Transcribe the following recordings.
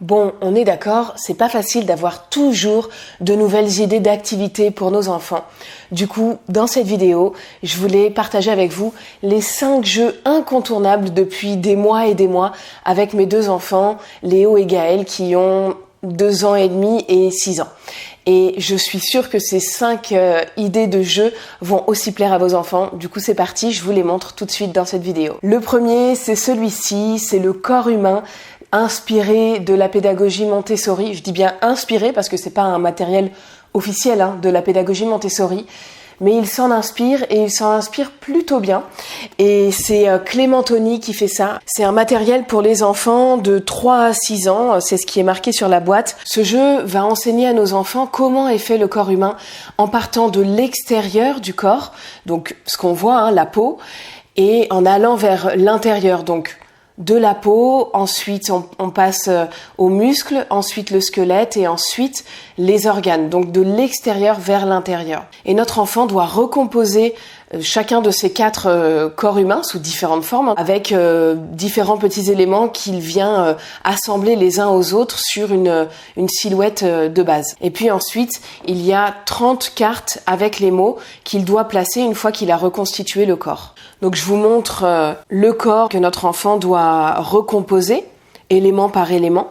Bon, on est d'accord, c'est pas facile d'avoir toujours de nouvelles idées d'activités pour nos enfants. Du coup, dans cette vidéo, je voulais partager avec vous les 5 jeux incontournables depuis des mois et des mois avec mes 2 enfants, Léo et Gaël, qui ont 2 ans et demi et 6 ans. Et je suis sûre que ces 5 idées de jeux vont aussi plaire à vos enfants. Du coup, c'est parti, je vous les montre tout de suite dans cette vidéo. Le premier, c'est celui-ci, c'est le corps humain, inspiré de la pédagogie Montessori. Je dis bien inspiré parce que c'est pas un matériel officiel de la pédagogie Montessori, mais il s'en inspire et il s'en inspire plutôt bien. Et c'est Clément Tony qui fait ça. C'est un matériel pour les enfants de 3 à 6 ans, c'est ce qui est marqué sur la boîte. Ce jeu va enseigner à nos enfants comment est fait le corps humain en partant de l'extérieur du corps, donc ce qu'on voit, la peau, et en allant vers l'intérieur, donc de la peau, ensuite on passe aux muscles, ensuite le squelette et ensuite les organes, donc de l'extérieur vers l'intérieur. Et notre enfant doit recomposer chacun de ces 4 corps humains sous différentes formes avec différents petits éléments qu'il vient assembler les uns aux autres sur une silhouette de base. Et puis ensuite, il y a 30 cartes avec les mots qu'il doit placer une fois qu'il a reconstitué le corps. Donc je vous montre le corps que notre enfant doit recomposer, élément par élément.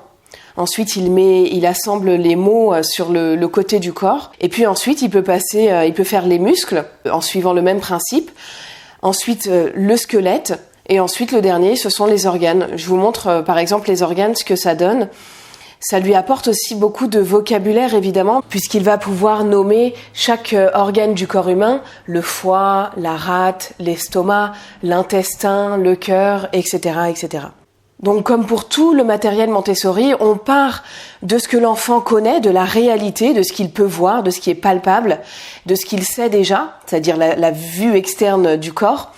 Ensuite, il assemble les mots sur le côté du corps. Et puis ensuite, il peut faire les muscles en suivant le même principe. Ensuite, le squelette. Et ensuite, le dernier, ce sont les organes. Je vous montre par exemple les organes, ce que ça donne. Ça lui apporte aussi beaucoup de vocabulaire, évidemment, puisqu'il va pouvoir nommer chaque organe du corps humain, le foie, la rate, l'estomac, l'intestin, le cœur, etc., etc. Donc, comme pour tout le matériel Montessori, on part de ce que l'enfant connaît, de la réalité, de ce qu'il peut voir, de ce qui est palpable, de ce qu'il sait déjà, c'est-à-dire la vue externe du corps,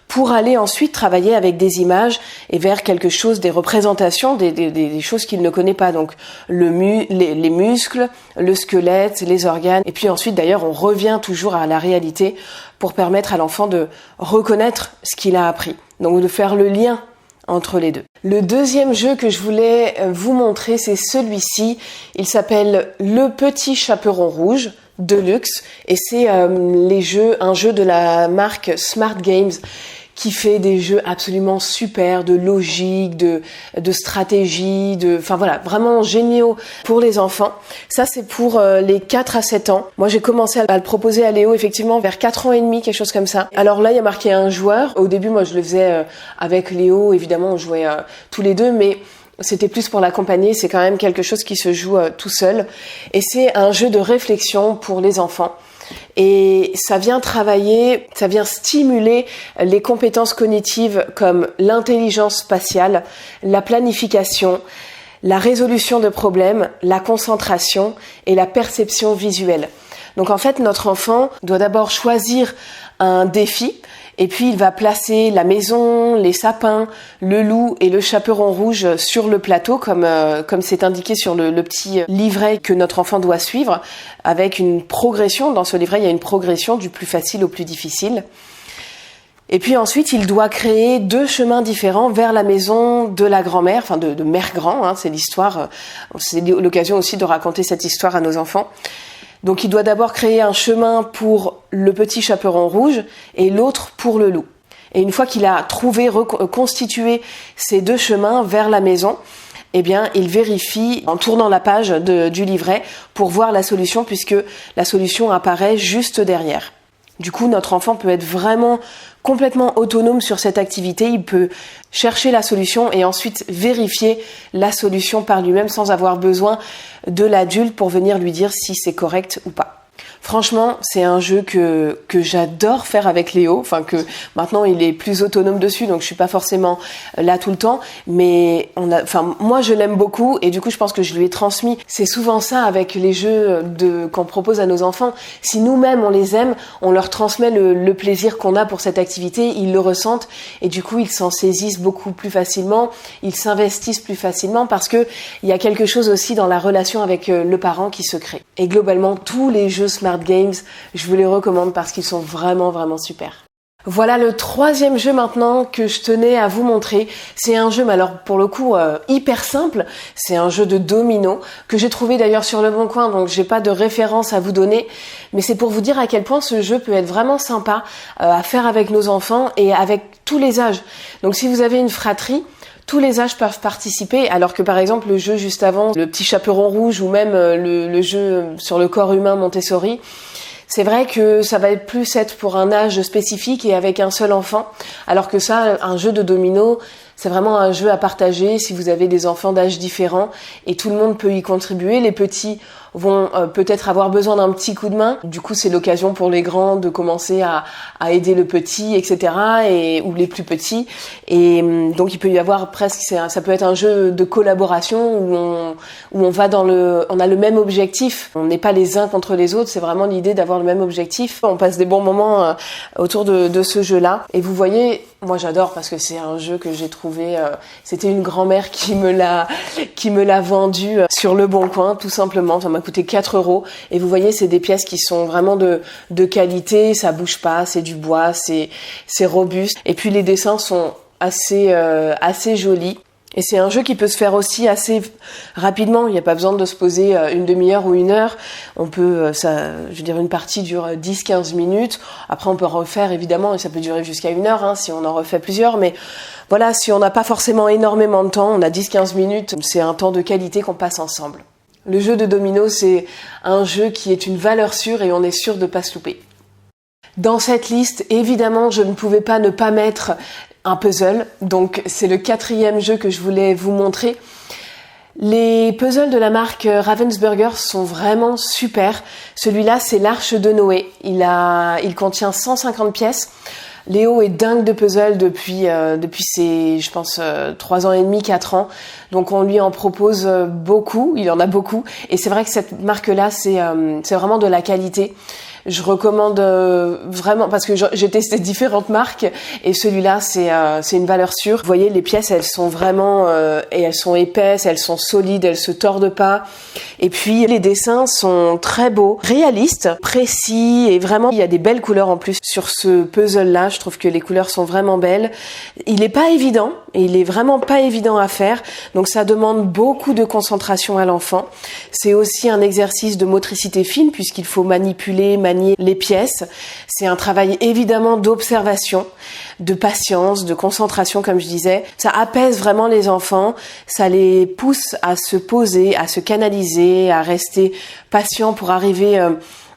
pour aller ensuite travailler avec des images et vers quelque chose, des représentations, des choses qu'il ne connaît pas. Donc les muscles, le squelette, les organes. Et puis ensuite, d'ailleurs, on revient toujours à la réalité pour permettre à l'enfant de reconnaître ce qu'il a appris. Donc de faire le lien entre les deux. Le deuxième jeu que je voulais vous montrer, c'est celui-ci. Il s'appelle Le Petit Chaperon Rouge Deluxe et c'est un jeu de la marque Smart Games qui fait des jeux absolument super, de logique, de stratégie, vraiment géniaux pour les enfants. Ça, c'est pour les 4 à 7 ans. Moi, j'ai commencé à le proposer à Léo, effectivement, vers 4 ans et demi, quelque chose comme ça. Alors là, il y a marqué un joueur. Au début, moi, je le faisais avec Léo, évidemment, on jouait tous les deux, mais c'était plus pour l'accompagner, c'est quand même quelque chose qui se joue tout seul. Et c'est un jeu de réflexion pour les enfants. Et ça vient stimuler les compétences cognitives comme l'intelligence spatiale, la planification, la résolution de problèmes, la concentration et la perception visuelle. Donc en fait, notre enfant doit d'abord choisir un défi et puis il va placer la maison, les sapins, le loup et le chaperon rouge sur le plateau comme c'est indiqué sur le petit livret que notre enfant doit suivre avec une progression. Dans ce livret, il y a une progression du plus facile au plus difficile. Et puis ensuite, il doit créer 2 chemins différents vers la maison de la grand-mère, de Mère Grand, c'est l'histoire, c'est l'occasion aussi de raconter cette histoire à nos enfants. Donc il doit d'abord créer un chemin pour le petit chaperon rouge et l'autre pour le loup. Et une fois qu'il a constitué ces 2 chemins vers la maison, eh bien, il vérifie en tournant la page du livret pour voir la solution puisque la solution apparaît juste derrière. Du coup, notre enfant peut être vraiment complètement autonome sur cette activité. Il peut chercher la solution et ensuite vérifier la solution par lui-même sans avoir besoin de l'adulte pour venir lui dire si c'est correct ou pas. Franchement, c'est un jeu que j'adore faire avec Léo, que maintenant il est plus autonome dessus, donc je suis pas forcément là tout le temps, mais moi je l'aime beaucoup et du coup je pense que je lui ai transmis. C'est souvent ça avec les jeux qu'on propose à nos enfants. Si nous-mêmes on les aime, on leur transmet le plaisir qu'on a pour cette activité, ils le ressentent et du coup ils s'en saisissent beaucoup plus facilement, ils s'investissent plus facilement parce que il y a quelque chose aussi dans la relation avec le parent qui se crée. Et globalement, tous les jeux Smart Games, je vous les recommande parce qu'ils sont vraiment, vraiment super. Voilà le troisième jeu maintenant que je tenais à vous montrer. C'est un jeu, mais alors pour le coup hyper simple. C'est un jeu de domino que j'ai trouvé d'ailleurs sur Le Bon Coin, donc j'ai pas de référence à vous donner. Mais c'est pour vous dire à quel point ce jeu peut être vraiment sympa à faire avec nos enfants et avec tous les âges. Donc si vous avez une fratrie, tous les âges peuvent participer, alors que par exemple le jeu juste avant, le petit chaperon rouge ou même le jeu sur le corps humain Montessori, c'est vrai que ça va plus être pour un âge spécifique et avec un seul enfant, alors que ça, un jeu de domino, c'est vraiment un jeu à partager si vous avez des enfants d'âge différents et tout le monde peut y contribuer. Les petits vont peut-être avoir besoin d'un petit coup de main. Du coup, c'est l'occasion pour les grands de commencer à aider le petit, etc. Ou les plus petits. Et donc, il peut y avoir presque, ça peut être un jeu de collaboration où on va on a le même objectif. On n'est pas les uns contre les autres. C'est vraiment l'idée d'avoir le même objectif. On passe des bons moments autour de ce jeu-là. Et vous voyez, moi j'adore parce que c'est un jeu que j'ai trouvé. C'était une grand-mère qui me l'a vendu sur Le Bon Coin, tout simplement. Ça m'a coûté 4 €. Et vous voyez, c'est des pièces qui sont vraiment de qualité. Ça bouge pas, c'est du bois, c'est robuste. Et puis les dessins sont assez jolis. Et c'est un jeu qui peut se faire aussi assez rapidement. Il n'y a pas besoin de se poser une demi-heure ou une heure. On peut, une partie dure 10-15 minutes. Après, on peut refaire évidemment, et ça peut durer jusqu'à une heure si on en refait plusieurs. Mais voilà, si on n'a pas forcément énormément de temps, on a 10-15 minutes, c'est un temps de qualité qu'on passe ensemble. Le jeu de domino, c'est un jeu qui est une valeur sûre et on est sûr de ne pas se louper. Dans cette liste, évidemment, je ne pouvais pas ne pas mettre un puzzle, donc c'est le 4e jeu que je voulais vous montrer. Les puzzles de la marque Ravensburger sont vraiment super. Celui-là, c'est l'Arche de Noé. Il contient 150 pièces. Léo est dingue de puzzles depuis ses, je pense, 3 ans et demi, 4 ans. Donc on lui en propose beaucoup, il en a beaucoup. Et c'est vrai que cette marque-là, c'est vraiment de la qualité. Je recommande vraiment parce que j'ai testé différentes marques et celui-là c'est une valeur sûre. Vous voyez, les pièces elles sont vraiment et elles sont épaisses, elles sont solides, elles se tordent pas. Et puis les dessins sont très beaux, réalistes, précis et vraiment il y a des belles couleurs en plus sur ce puzzle-là. Je trouve que les couleurs sont vraiment belles. Il est pas évident et il est vraiment pas évident à faire. Donc ça demande beaucoup de concentration à l'enfant. C'est aussi un exercice de motricité fine puisqu'il faut manipuler les pièces. C'est un travail évidemment d'observation, de patience, de concentration comme je disais. Ça apaise vraiment les enfants, ça les pousse à se poser, à se canaliser, à rester patients pour arriver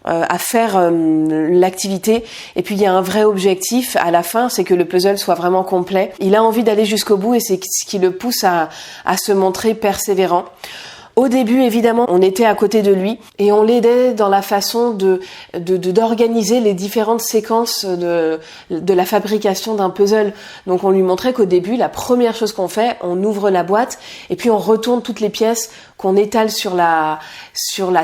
à faire l'activité. Et puis il y a un vrai objectif à la fin, c'est que le puzzle soit vraiment complet. Il a envie d'aller jusqu'au bout et c'est ce qui le pousse à se montrer persévérant. Au début, évidemment, on était à côté de lui et on l'aidait dans la façon d'organiser les différentes séquences de la fabrication d'un puzzle. Donc on lui montrait qu'au début, la première chose qu'on fait, on ouvre la boîte et puis on retourne toutes les pièces qu'on étale sur la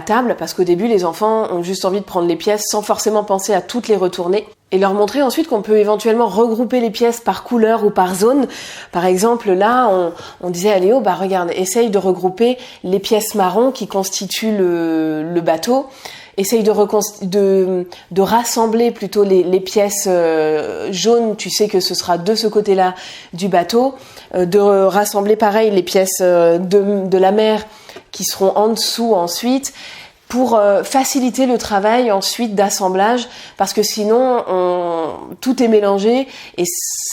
table parce qu'au début, les enfants ont juste envie de prendre les pièces sans forcément penser à toutes les retourner. Et leur montrer ensuite qu'on peut éventuellement regrouper les pièces par couleur ou par zone. Par exemple, là, on disait à Léo, regarde, essaye de regrouper les pièces marron qui constituent le bateau. Essaye de rassembler plutôt les pièces jaunes, tu sais que ce sera de ce côté-là du bateau. De rassembler pareil les pièces de la mer qui seront en dessous ensuite. Pour faciliter le travail ensuite d'assemblage parce que sinon tout est mélangé et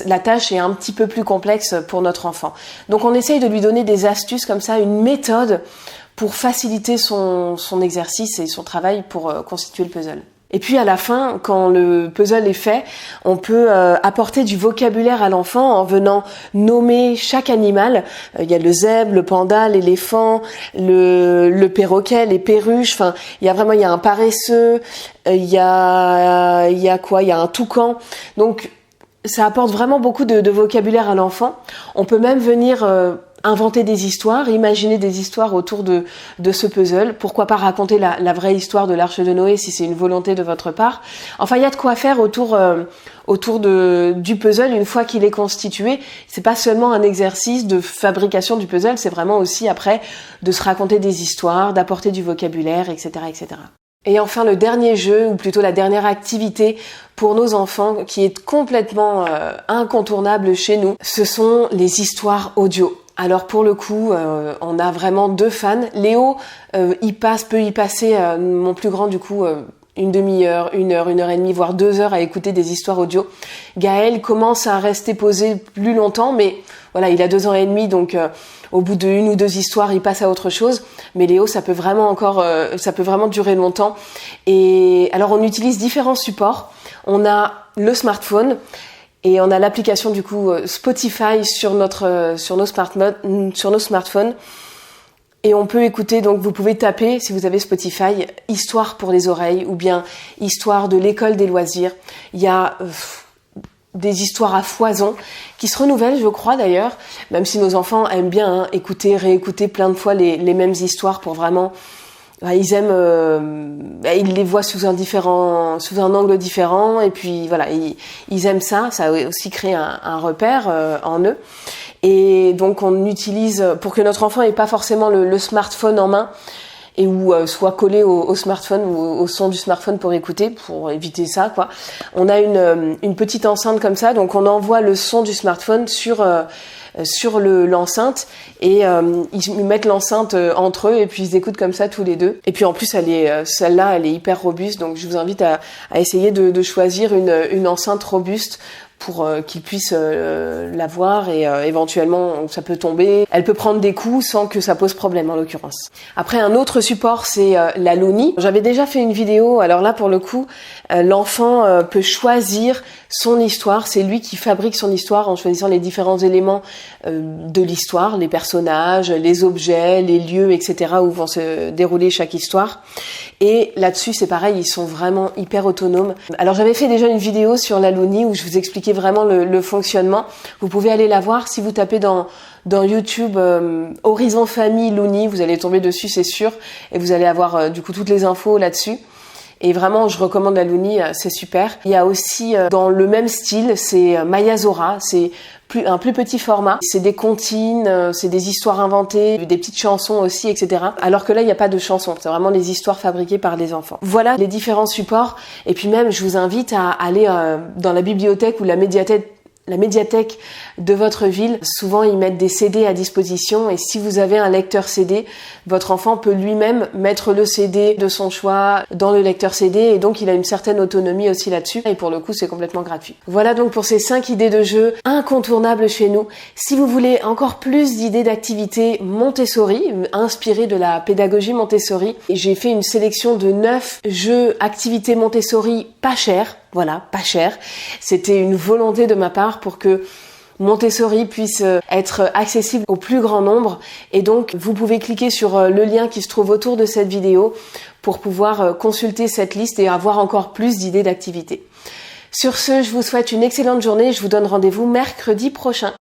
la tâche est un petit peu plus complexe pour notre enfant. Donc on essaye de lui donner des astuces comme ça, une méthode pour faciliter son exercice et son travail pour constituer le puzzle. Et puis à la fin, quand le puzzle est fait, on peut apporter du vocabulaire à l'enfant en venant nommer chaque animal. Il y a le zèbre, le panda, l'éléphant, le perroquet, les perruches. Enfin, il y a un paresseux. Il y a un toucan. Donc ça apporte vraiment beaucoup de vocabulaire à l'enfant. On peut même venir inventer des histoires, imaginer des histoires autour de ce puzzle. Pourquoi pas raconter la vraie histoire de l'Arche de Noé si c'est une volonté de votre part. Enfin, il y a de quoi faire autour du puzzle une fois qu'il est constitué. C'est pas seulement un exercice de fabrication du puzzle, c'est vraiment aussi après de se raconter des histoires, d'apporter du vocabulaire, etc., etc. Et enfin, le dernier jeu, ou plutôt la dernière activité pour nos enfants, qui est complètement incontournable chez nous, ce sont les histoires audio. Alors pour le coup, on a vraiment 2 fans. Léo peut y passer, mon plus grand du coup, une demi-heure, 1 heure, 1h30, voire 2 heures à écouter des histoires audio. Gaël commence à rester posé plus longtemps, mais voilà, il a 2 ans et demi, donc au bout de 1 ou 2 histoires, il passe à autre chose. Mais Léo, ça peut vraiment durer longtemps. Et alors on utilise différents supports. On a le smartphone. Et on a l'application du coup Spotify sur nos smartphones. Et on peut écouter, donc vous pouvez taper, si vous avez Spotify, Histoire pour les oreilles ou bien Histoire de l'école des loisirs. Il y a des histoires à foison qui se renouvellent, je crois d'ailleurs, même si nos enfants aiment bien écouter, réécouter plein de fois les mêmes histoires pour vraiment... Ils aiment, ils les voient sous un angle différent, et puis voilà, ils aiment ça. Ça a aussi créé un repère en eux. Et donc on utilise, pour que notre enfant ait pas forcément le smartphone en main et ou soit collé au smartphone ou au son du smartphone pour écouter, pour éviter ça quoi. On a une petite enceinte comme ça, donc on envoie le son du smartphone sur l'enceinte et ils mettent l'enceinte entre eux et puis ils écoutent comme ça tous les deux. Et puis en plus celle-là elle est hyper robuste, donc je vous invite à essayer de choisir une enceinte robuste pour qu'ils puissent la voir et éventuellement ça peut tomber. Elle peut prendre des coups sans que ça pose problème en l'occurrence. Après un autre support c'est la Looney. J'avais déjà fait une vidéo, alors là pour le coup l'enfant peut choisir son histoire, c'est lui qui fabrique son histoire en choisissant les différents éléments de l'histoire, les personnages, les objets, les lieux, etc. où vont se dérouler chaque histoire. Et là-dessus, c'est pareil, ils sont vraiment hyper autonomes. Alors j'avais fait déjà une vidéo sur la Looney où je vous expliquais vraiment le fonctionnement. Vous pouvez aller la voir si vous tapez dans YouTube Horizon Famille Looney, vous allez tomber dessus, c'est sûr, et vous allez avoir du coup toutes les infos là-dessus. Et vraiment, je recommande la Looney, c'est super. Il y a aussi, dans le même style, c'est Mayazora, c'est un plus petit format. C'est des comptines, c'est des histoires inventées, des petites chansons aussi, etc. Alors que là, il n'y a pas de chansons, c'est vraiment des histoires fabriquées par les enfants. Voilà les différents supports. Et puis même, je vous invite à aller dans la bibliothèque ou la médiathèque de votre ville. Souvent, ils mettent des CD à disposition et si vous avez un lecteur CD, votre enfant peut lui-même mettre le CD de son choix dans le lecteur CD et donc il a une certaine autonomie aussi là-dessus et pour le coup, c'est complètement gratuit. Voilà donc pour ces 5 idées de jeux incontournables chez nous. Si vous voulez encore plus d'idées d'activités Montessori, inspirées de la pédagogie Montessori, j'ai fait une sélection de 9 jeux activités Montessori pas chers. Voilà, pas cher. C'était une volonté de ma part pour que Montessori puisse être accessible au plus grand nombre. Et donc, vous pouvez cliquer sur le lien qui se trouve autour de cette vidéo pour pouvoir consulter cette liste et avoir encore plus d'idées d'activités. Sur ce, je vous souhaite une excellente journée. Je vous donne rendez-vous mercredi prochain.